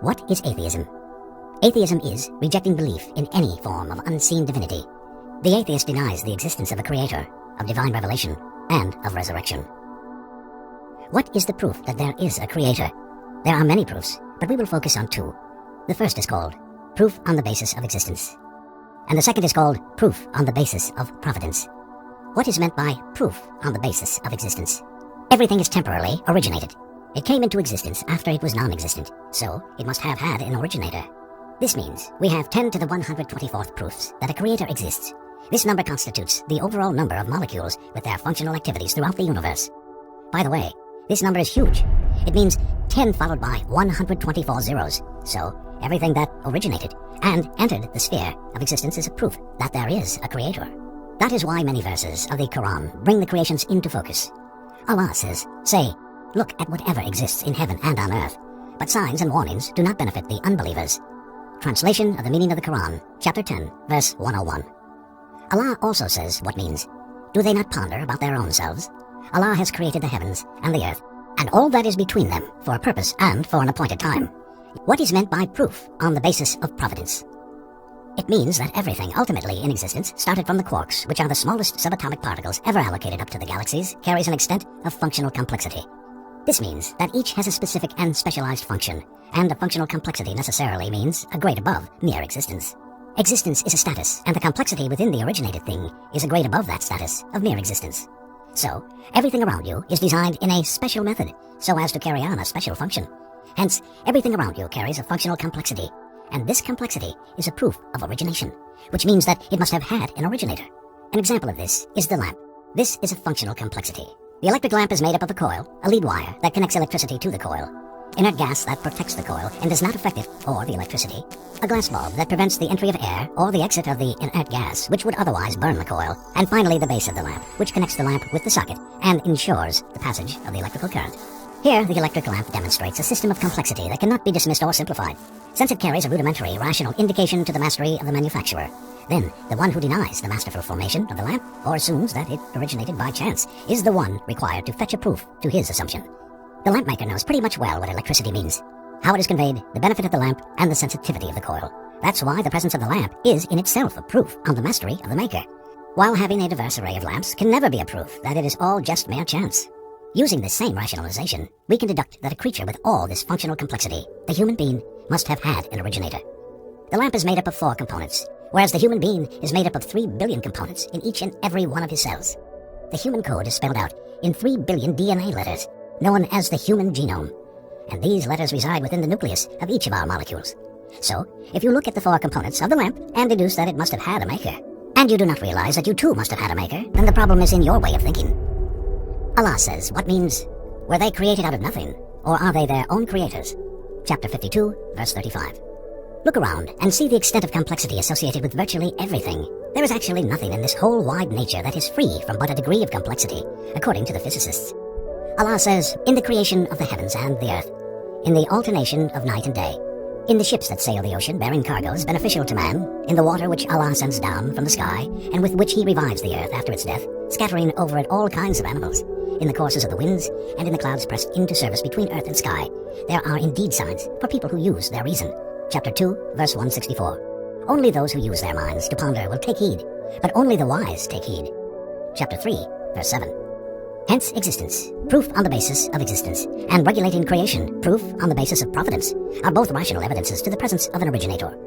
What is atheism? Atheism is rejecting belief in any form of unseen divinity. The atheist denies the existence of a creator, of divine revelation, and of resurrection. What is the proof that there is a creator? There are many proofs, but we will focus on two. The first is called proof on the basis of existence, and the second is called proof on the basis of providence. What is meant by proof on the basis of existence? Everything is temporarily originated. It came into existence after it was non-existent, so it must have had an originator. This means we have 10 to the 124th proofs that a creator exists. This number constitutes the overall number of molecules with their functional activities throughout the universe. By the way, this number is huge. It means 10 followed by 124 zeros. So everything that originated and entered the sphere of existence is a proof that there is a creator. That is why many verses of the Quran bring the creations into focus. Allah says, "Say, look at whatever exists in heaven and on earth, but signs and warnings do not benefit the unbelievers." Translation of the meaning of the Quran, chapter 10, verse 101. Allah also says what means, "Do they not ponder about their own selves? Allah has created the heavens and the earth, and all that is between them for a purpose and for an appointed time." What is meant by proof on the basis of providence? It means that everything ultimately in existence started from the quarks, which are the smallest subatomic particles ever allocated up to the galaxies, carries an extent of functional complexity. This means that each has a specific and specialized function, and a functional complexity necessarily means a grade above mere existence. Existence is a status, and the complexity within the originated thing is a grade above that status of mere existence. So, everything around you is designed in a special method, so as to carry on a special function. Hence, everything around you carries a functional complexity, and this complexity is a proof of origination, which means that it must have had an originator. An example of this is the lamp. This is a functional complexity. The electric lamp is made up of a coil, a lead wire that connects electricity to the coil, inert gas that protects the coil and does not affect it or the electricity, a glass bulb that prevents the entry of air or the exit of the inert gas which would otherwise burn the coil, and finally the base of the lamp, which connects the lamp with the socket and ensures the passage of the electrical current. Here, the electric lamp demonstrates a system of complexity that cannot be dismissed or simplified, since it carries a rudimentary, rational indication to the mastery of the manufacturer. Then, the one who denies the masterful formation of the lamp, or assumes that it originated by chance, is the one required to fetch a proof to his assumption. The lamp maker knows pretty much well what electricity means, how it is conveyed, the benefit of the lamp, and the sensitivity of the coil. That's why the presence of the lamp is in itself a proof on the mastery of the maker. While having a diverse array of lamps can never be a proof that it is all just mere chance. Using this same rationalization, we can deduct that a creature with all this functional complexity, the human being, must have had an originator. The lamp is made up of 4 components, whereas the human being is made up of 3 billion components in each and every one of his cells. The human code is spelled out in 3 billion DNA letters, known as the human genome, and these letters reside within the nucleus of each of our molecules. So, if you look at the 4 components of the lamp and deduce that it must have had a maker, and you do not realize that you too must have had a maker, then the problem is in your way of thinking. Allah says, what means, were they created out of nothing, or are they their own creators? Chapter 52, verse 35. Look around and see the extent of complexity associated with virtually everything. There is actually nothing in this whole wide nature that is free from but a degree of complexity, according to the physicists. Allah says, in the creation of the heavens and the earth, in the alternation of night and day, in the ships that sail the ocean bearing cargoes beneficial to man, in the water which Allah sends down from the sky, and with which he revives the earth after its death, scattering over it all kinds of animals, in the courses of the winds, and in the clouds pressed into service between earth and sky, there are indeed signs for people who use their reason. Chapter 2, verse 164. Only those who use their minds to ponder will take heed, but only the wise take heed. Chapter 3, verse 7. Hence existence, proof on the basis of existence, and regulating creation, proof on the basis of providence, are both rational evidences to the presence of an originator.